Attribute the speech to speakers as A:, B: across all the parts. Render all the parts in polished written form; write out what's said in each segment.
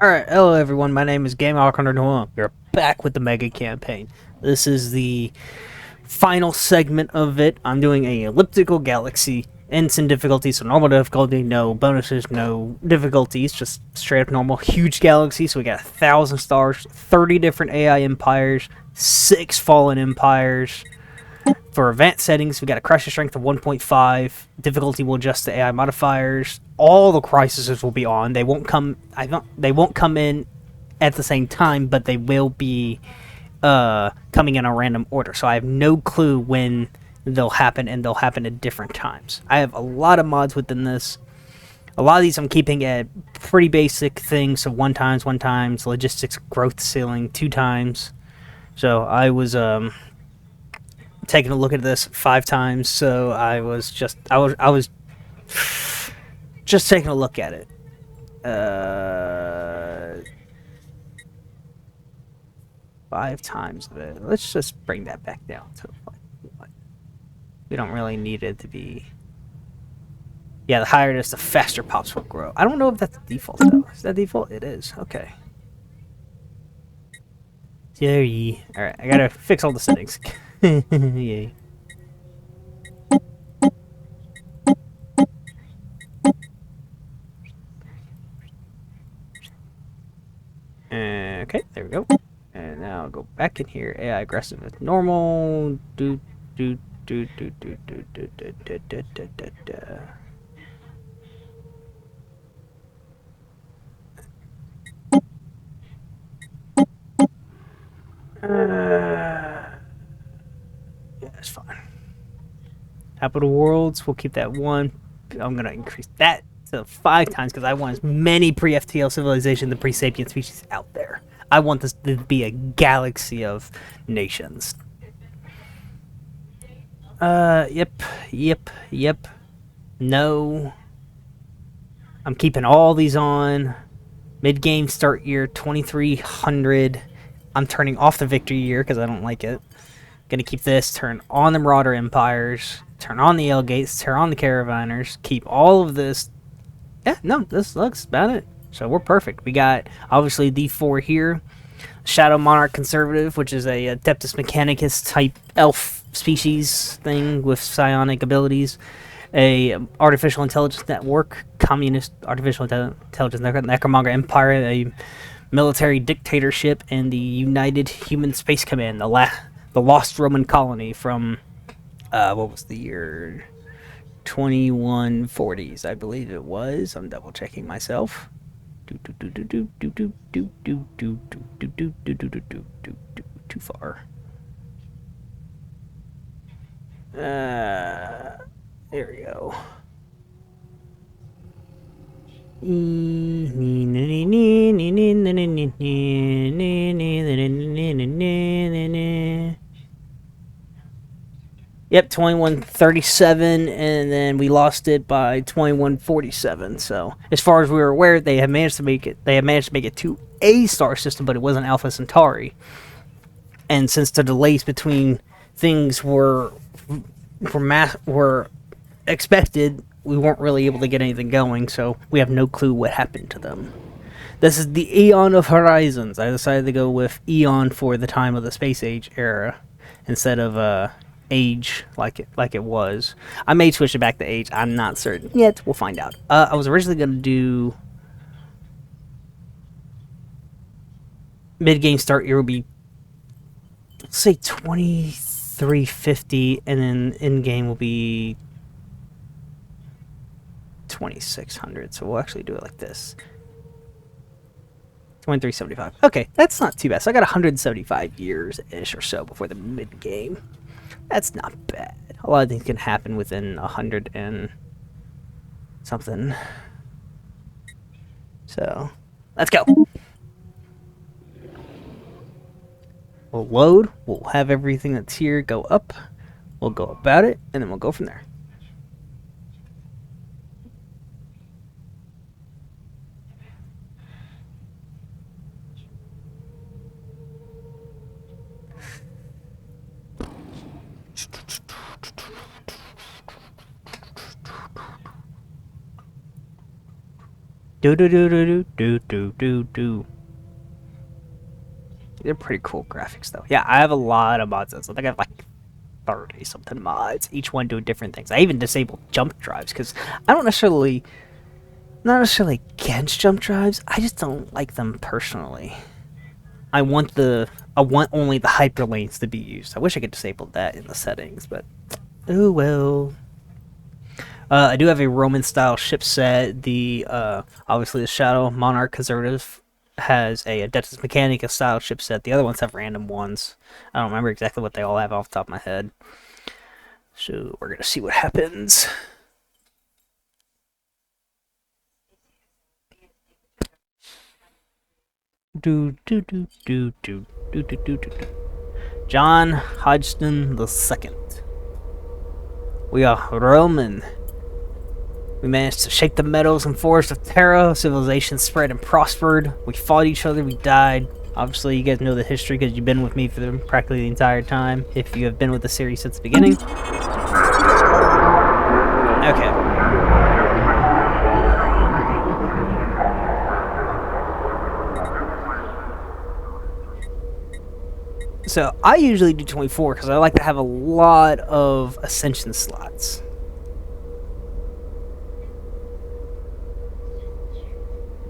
A: Alright, hello everyone, my name is GameHawk101. We're back with the Mega Campaign. This is the final segment of it. I'm doing a elliptical galaxy, instant difficulty, so normal difficulty, no bonuses, no difficulties, just straight up normal, huge galaxy, so we got 1,000 stars, 30 different AI empires, 6 fallen empires. For advanced settings, we got a crisis strength of 1.5. Difficulty will adjust the AI modifiers. All the crises will be on. They won't come. They won't come in at the same time, but they will be coming in a random order. So I have no clue when they'll happen, and they'll happen at different times. I have a lot of mods within this. A lot of these I'm keeping at pretty basic things. So one times, logistics, growth ceiling, 2 times. So I was taking a look at this 5 times, so I was just taking a look at it. 5 times of it. Let's just bring that back down to what we don't really need it to be. Yeah, the higher it is, the faster pops will grow. I don't know if that's default though. Is that default? It is. Okay. Yay. Alright, I gotta fix all the settings. Yay. Okay, there we go. And now I'll go back in here. AI aggressive with normal. Do do do do do do do do do do do do do. Yeah, that's fine. Capital Worlds, we'll keep that 1. I'm gonna increase that to 5 times because I want as many pre-FTL civilization, the pre-sapient species out there. I want this to be a galaxy of nations. Yep. No. I'm keeping all these on. Mid-game start year 2300. I'm turning off the victory year because I don't like it. Gonna keep this. Turn on the Marauder Empires. Turn on the L gates. Turn on the Caravanners. Keep all of this. Yeah, no, this looks about it. So we're perfect. We got obviously D4 here. Shadow Monarch Conservative, which is a Adeptus Mechanicus type elf species thing with psionic abilities. A artificial intelligence network, communist artificial intelligence necromonger empire, a military dictatorship, and the United Human Space Command, the lost Roman colony from what was the year? 2140s, I believe it was. I'm double checking myself. Too far. There we go. Yep, 2137, and then we lost it by 2147. So, as far as we were aware, they had managed to make it. They had managed to make it to a star system, but it wasn't Alpha Centauri. And since the delays between things were expected, we weren't really able to get anything going. So we have no clue what happened to them. This is the Eon of Horizons. I decided to go with Eon for the time of the Space Age era instead of age like it was. I may switch it back to age. I'm not certain yet. We'll find out. I was originally going to do mid-game start year would be, let's say, 2350, and then in-game will be 2600. So we'll actually do it like this. 2375. Okay, that's not too bad. So I got 175 years-ish or so before the mid-game. That's not bad. A lot of things can happen within 100 and something. So, let's go. We'll load. We'll have everything that's here go up. We'll go about it, and then we'll go from there. Do do do do do do do do. They're pretty cool graphics though. Yeah, I have a lot of mods. I think I have like 30 something mods, each one doing different things. I even disabled jump drives because I don't necessarily, not necessarily against jump drives. I just don't like them personally. I want only the hyperlanes to be used. I wish I could disable that in the settings, but oh well. I do have a Roman style ship set. The obviously the Shadow Monarch Conservative has a Adeptus Mechanica style ship set. The other ones have random ones. I don't remember exactly what they all have off the top of my head. So we're gonna see what happens. Do do do do do do do do do. John Hodgson II. We are Roman. We managed to shake the meadows and forests of Terra. Civilization spread and prospered. We fought each other. We died. Obviously, you guys know the history because you've been with me for practically the entire time. If you have been with the series since the beginning. Okay. So, I usually do 24 because I like to have a lot of Ascension slots.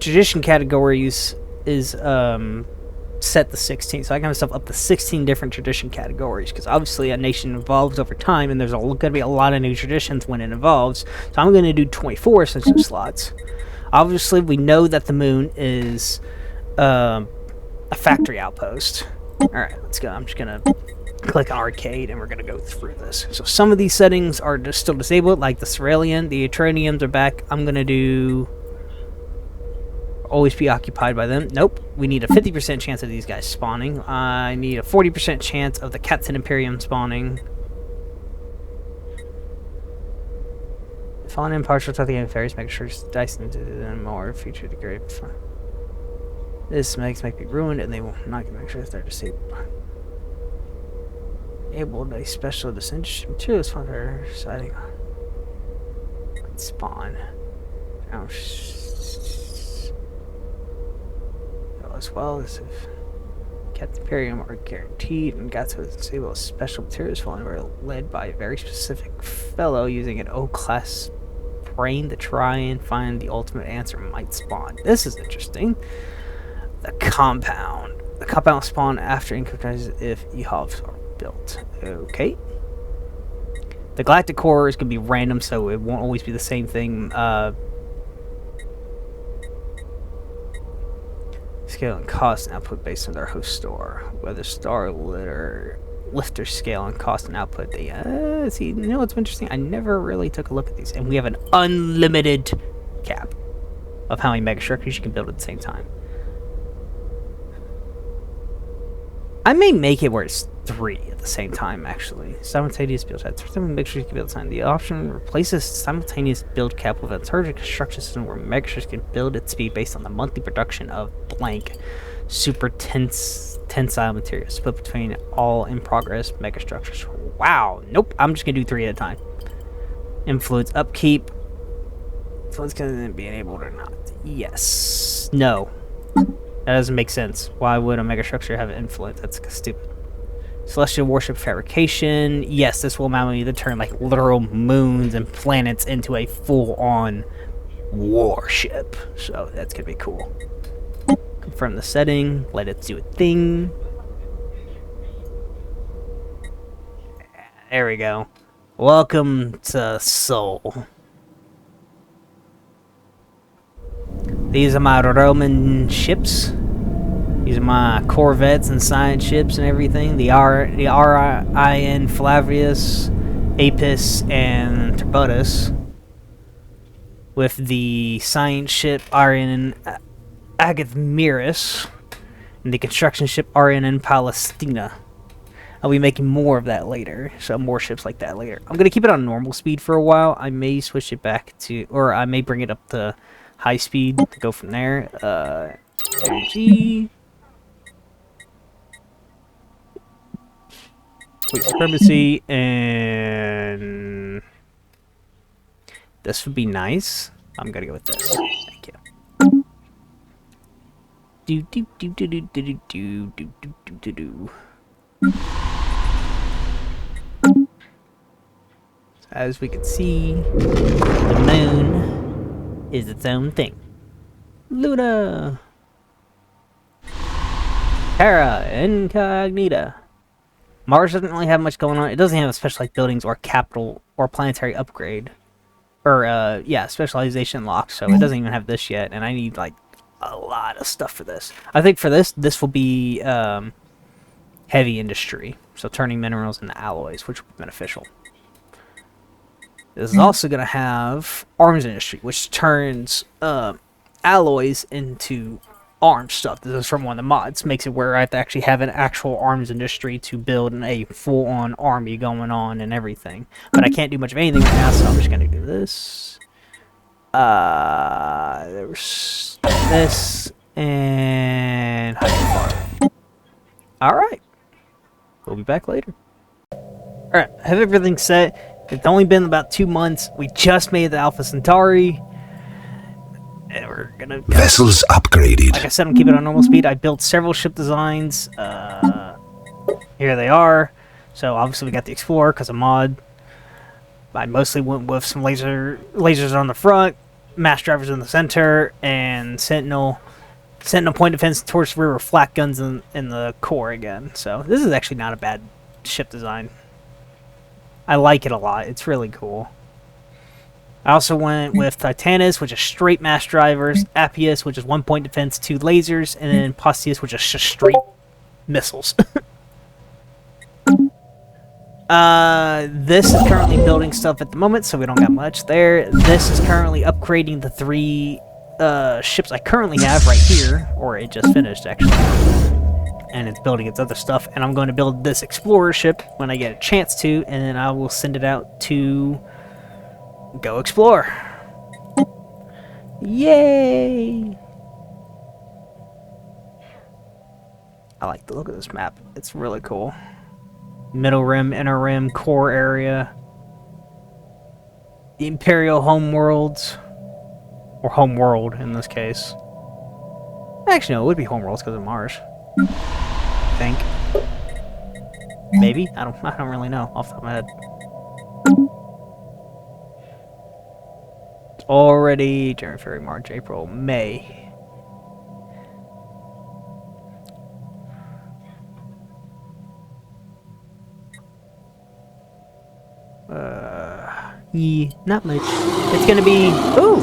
A: Tradition categories is set to 16, so I got myself up to 16 different tradition categories because obviously a nation evolves over time and there's going to be a lot of new traditions when it evolves, so I'm going to do 24 Ascension slots. Obviously we know that the moon is a factory outpost. Alright, let's go. I'm just going to click on arcade and we're going to go through this. So some of these settings are just still disabled, like the Cerealian. The Eternians are back. I'm going to do always be occupied by them. Nope. We need a 50% chance of these guys spawning. I need a 40% chance of the Captain Imperium spawning. Fallen impartial to the end fairies, make sure it's diced into them more future degree. This makes be ruined and they will not make sure they're disabled. Able a special dissension materials found for sighting. Spawn. Oh, as well as if Captain Imperium are guaranteed and got to disable special materials falling were led by a very specific fellow using an O-class brain to try and find the ultimate answer might spawn. This is interesting. The compound. The compound spawn after incarnations if EHOVs are built. Okay. The galactic core is going to be random, so it won't always be the same thing. Scale and cost and output based on their host store. Whether star lifter scale and cost and output. They see, you know what's interesting? I never really took a look at these, and we have an unlimited cap of how many mega structures you can build at the same time. I may make it where it's 3 at the same time, actually. Simultaneous build at make sure you can build at the time. The option replaces simultaneous build cap with a target construction system where megastars can build at speed based on the monthly production of blank super tensile materials split between all in progress megastructures. Wow. Nope. I'm just gonna do 3 at a time. Influence upkeep. Influence can be enabled or not. Yes. No. That doesn't make sense. Why would a megastructure have influence? That's stupid. Celestial Warship Fabrication. Yes, this will allow me to turn like literal moons and planets into a full-on warship. So that's gonna be cool. Confirm the setting. Let it do a thing. There we go. Welcome to Sol. These are my Roman ships. These are my corvettes and science ships and everything. The RIN Flavius, Apis, and Turbotus. With the science ship RIN Agathmirus. And the construction ship RIN Palestina. I'll be making more of that later. So more ships like that later. I'm going to keep it on normal speed for a while. I may switch it back to... Or I may bring it up to high speed to go from there. Energy... Fleet supremacy, and this would be nice. I'm gonna go with this. Thank you. do do do do do do do do do do do. As we can see, the moon is its own thing. Luna! Terra Incognita. Mars doesn't really have much going on. It doesn't have specialized buildings or capital or planetary upgrade. Or, yeah, specialization lock, so it doesn't even have this yet, and I need, like, a lot of stuff for this. I think for this will be, heavy industry, so turning minerals into alloys, which will be beneficial. This is also going to have arms industry, which turns alloys into arms stuff. This is from one of the mods. Makes it where I have to actually have an actual arms industry to build a full-on army going on and everything. But I can't do much of anything right now, so I'm just going to do this. There's this and Alright. We'll be back later. Alright, I have everything set. It's only been about 2 months. We just made the Alpha Centauri. And we're gonna go.
B: Vessels upgraded.
A: Like I said, I'm keeping it on normal speed. I built several ship designs. Here they are. So obviously we got the Explorer because of mod. I mostly went with some lasers on the front, mass drivers in the center, and Sentinel point defense, torch rear, flak guns in the core again. So this is actually not a bad ship design. I like it a lot. It's really cool. I also went with Titanus, which is straight mass drivers, Appius, which is 1 point defense, 2 lasers, and then Postius, which is just straight missiles. This is currently building stuff at the moment, so we don't got much there. This is currently upgrading the 3 ships I currently have right here, or it just finished, actually. And it's building its other stuff, and I'm going to build this Explorer ship when I get a chance to, and then I will send it out to go explore. Yay! I like the look of this map. It's really cool. Middle rim, inner rim, core area. The Imperial homeworlds. Or homeworld in this case. Actually, no, it would be homeworlds because of Mars. I think. Maybe? I don't really know off the top of my head. It's already January, February, March, April, May. Yeah, not much. It's gonna be... Ooh!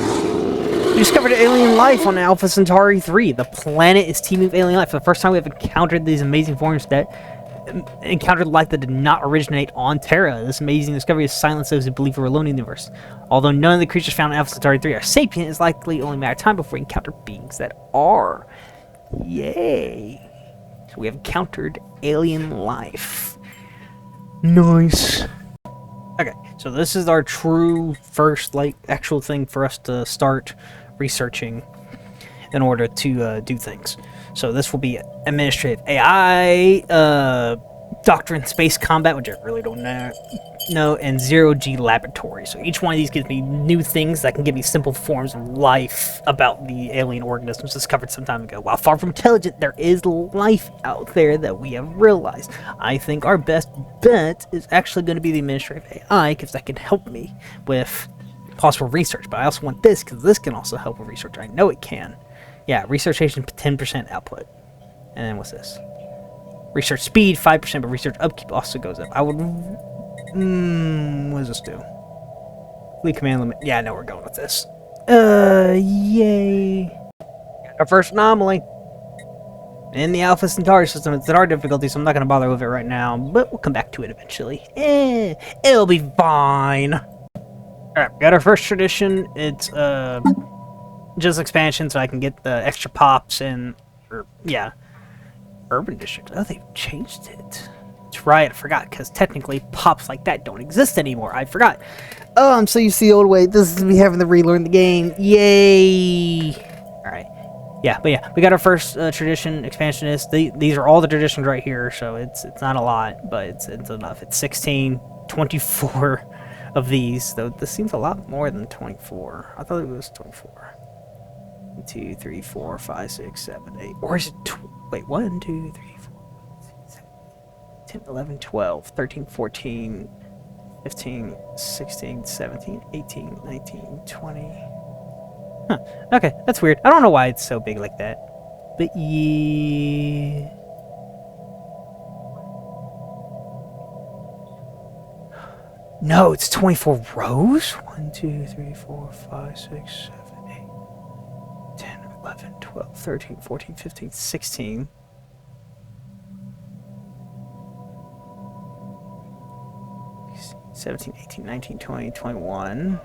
A: We discovered alien life on Alpha Centauri 3. The planet is teeming with alien life. For the first time, we have encountered these amazing forms that encountered life that did not originate on Terra. This amazing discovery has silenced those who believe we're alone in the universe. Although none of the creatures found in Alpha Centauri 3 are sapient, it's likely only a matter of time before we encounter beings that are. Yay! So we have encountered alien life. Nice. Okay, so this is our true first, actual thing for us to start researching in order to do things. So this will be administrative AI, doctrine space combat, which I really don't know, and zero-G laboratory. So each one of these gives me new things that can give me simple forms of life about the alien organisms discovered some time ago. While far from intelligent, there is life out there that we have realized. I think our best bet is actually going to be the administrative AI, because that can help me with possible research. But I also want this, because this can also help with research. I know it can. Yeah, research agent 10% output. And then what's this? Research speed 5%, but research upkeep also goes up. I would... what does this do? Fleet command limit. Yeah, I know we're going with this. Yay. Our first anomaly. In the Alpha Centauri system, it's at our difficulty, so I'm not going to bother with it right now, but we'll come back to it eventually. It'll be fine. Alright, got our first tradition. It's, just expansion so I can get the extra pops and, yeah, urban district. Oh, they've changed it. That's right, I forgot, because technically pops like that don't exist anymore. I forgot. Oh, I'm so used to the old way. This is me having to relearn the game. Yay! Alright. Yeah, but yeah, we got our first tradition expansionist. These are all the traditions right here, so it's not a lot, but it's enough. It's 16, 24 of these, though this seems a lot more than 24. I thought it was 24. 2, 3, 4, 5, 6, 7, 8. Or is it... wait, 1, 2, 3, 4, 5, 6, 7, 10, 11, 12, 13, 14, 15, 16, 17, 18, 19, 20... Huh. Okay, that's weird. I don't know why it's so big like that. But yeah... No, it's 24 rows? 1, 2, 3, 4, 5, 6, 7, 8, 10, 11, 12, 13, 14, 15, 16. Seventeen, 18, 19, 20, 21.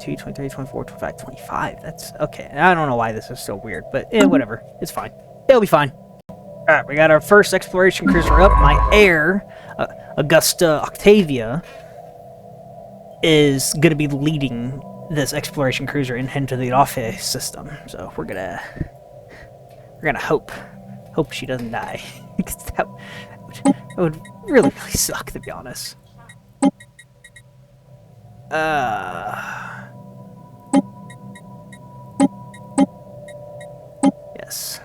A: Two, 23, 24, 25, 25. That's okay. I don't know why this is so weird, but whatever. It's fine. It'll be fine. Alright, we got our first exploration cruiser up. My heir, Augusta Octavia, is going to be leading this exploration cruiser into the Alpha system. So we're gonna hope she doesn't die. that would really suck, to be honest. Yes.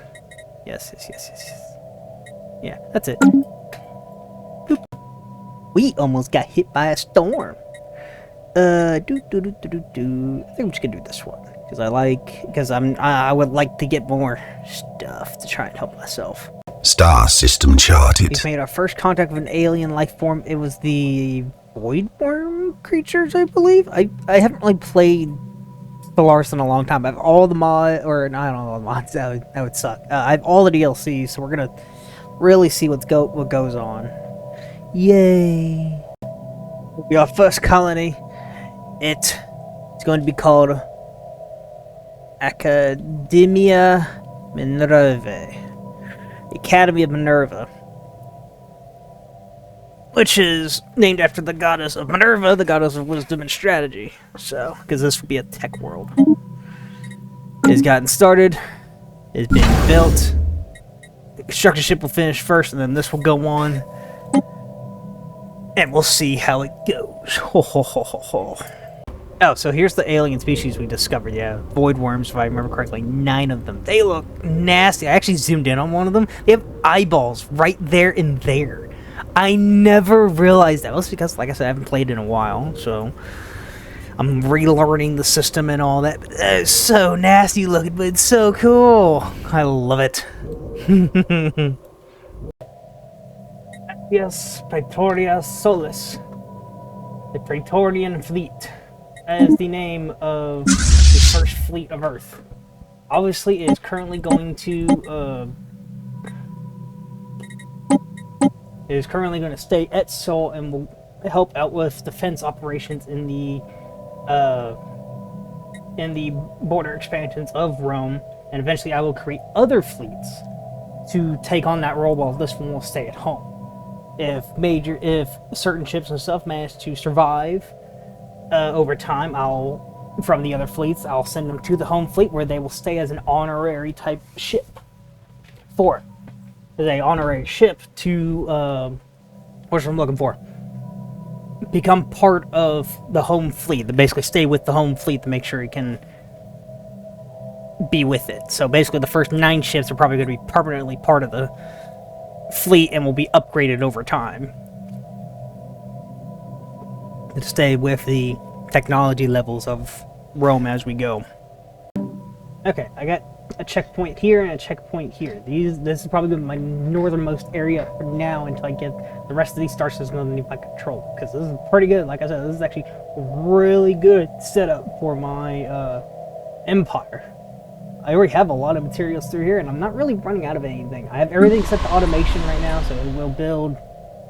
A: Yes. Yeah, that's it. Boop. We almost got hit by a storm. I think I'm just gonna do this one because I would like to get more stuff to try and help myself.
B: Star system charted.
A: We've made our first contact with an alien life form. It was the void worm creatures, I believe. I haven't really played Stellaris in a long time. I have all the mods, or no, I don't know all the mods. That would suck. I have all the DLCs, so we're gonna really see what goes on. Yay! We'll be our first colony. It's going to be called Academia Minervae. Academy of Minerva, which is named after the goddess of Minerva, the goddess of wisdom and strategy. So, because this would be a tech world. It's gotten started. It's being built. The construction ship will finish first, and then this will go on. And we'll see how it goes. Ho ho ho ho ho. Oh, so here's the alien species we discovered. Yeah, void worms, if I remember correctly. 9 of them. They look nasty. I actually zoomed in on one of them. They have eyeballs right there and there. I never realized that. Well, it's because, like I said, I haven't played in a while, so I'm relearning the system and all that. But it's so nasty looking, but it's so cool. I love it. Yes, Praetoria Solis. The Praetorian Fleet. That is the name of the first fleet of Earth. Obviously, it is currently going to stay at Sol and will help out with defense operations in the border expansions of Rome, and eventually I will create other fleets to take on that role while this one will stay at home. If certain ships and stuff manage to survive over time, from the other fleets, I'll send them to the home fleet where they will stay as an honorary type ship for it. As a honorary ship to, what's what I'm looking for? Become part of the home fleet. To basically stay with the home fleet to make sure it can be with it. So basically the first 9 ships are probably going to be permanently part of the fleet and will be upgraded over time to stay with the technology levels of Rome as we go. Okay, I got a checkpoint here and a checkpoint here. This is probably my northernmost area for now until I get the rest of these star systems underneath my control, because this is pretty good. Like I said, this is actually really good setup for my empire. I already have a lot of materials through here, and I'm not really running out of anything. I have everything set to automation right now, so it will build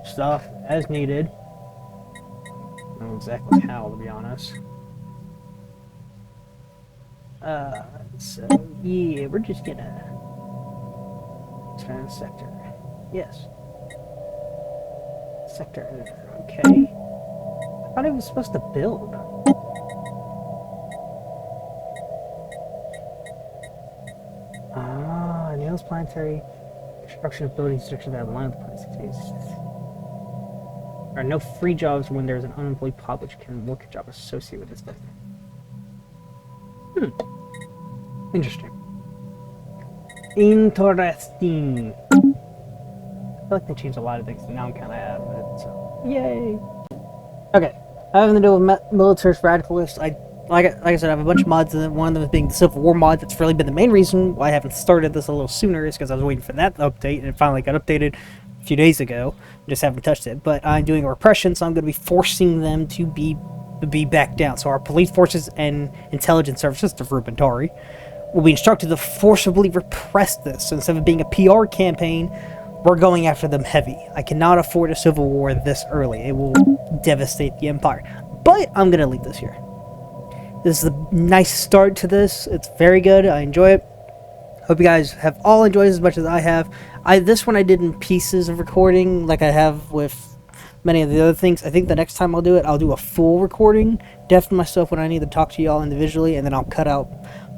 A: stuff as needed. I don't know exactly how, to be honest. So yeah, we're just gonna expand sector. Yes. Sector, okay. I thought it was supposed to build. Nails planetary construction of buildings structure that line of the planet. There are no free jobs when there's an unemployed public can work a job associated with this business. Interesting. Interesting. I feel like they changed a lot of things, and now I'm kind of out of it, so yay. Okay, having to do with militarist radicalists, like I said, I have a bunch of mods, and one of them being the Civil War mod. That's really been the main reason why I haven't started this a little sooner, is because I was waiting for that update, and it finally got updated a few days ago. Just haven't touched it. But I'm doing a repression, so I'm going to be forcing them to be back down. So our police forces and intelligence services, the Rubentari, will be instructed to forcibly repress this. So instead of being a PR campaign, we're going after them heavy. I cannot afford a civil war this early. It will devastate the empire. But I'm going to leave this here. This is a nice start to this. It's very good. I enjoy it. Hope you guys have all enjoyed it as much as I have. This one I did in pieces of recording, like I have with many of the other things. I think the next time I'll do it, I'll do a full recording, deafen myself when I need to talk to y'all individually, and then I'll cut out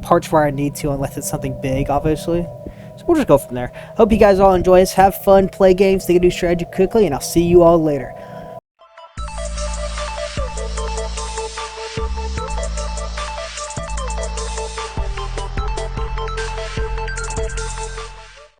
A: parts where I need to, unless it's something big, obviously. So we'll just go from there. Hope you guys all enjoy this. Have fun, play games, think of new strategy quickly, and I'll see you all later.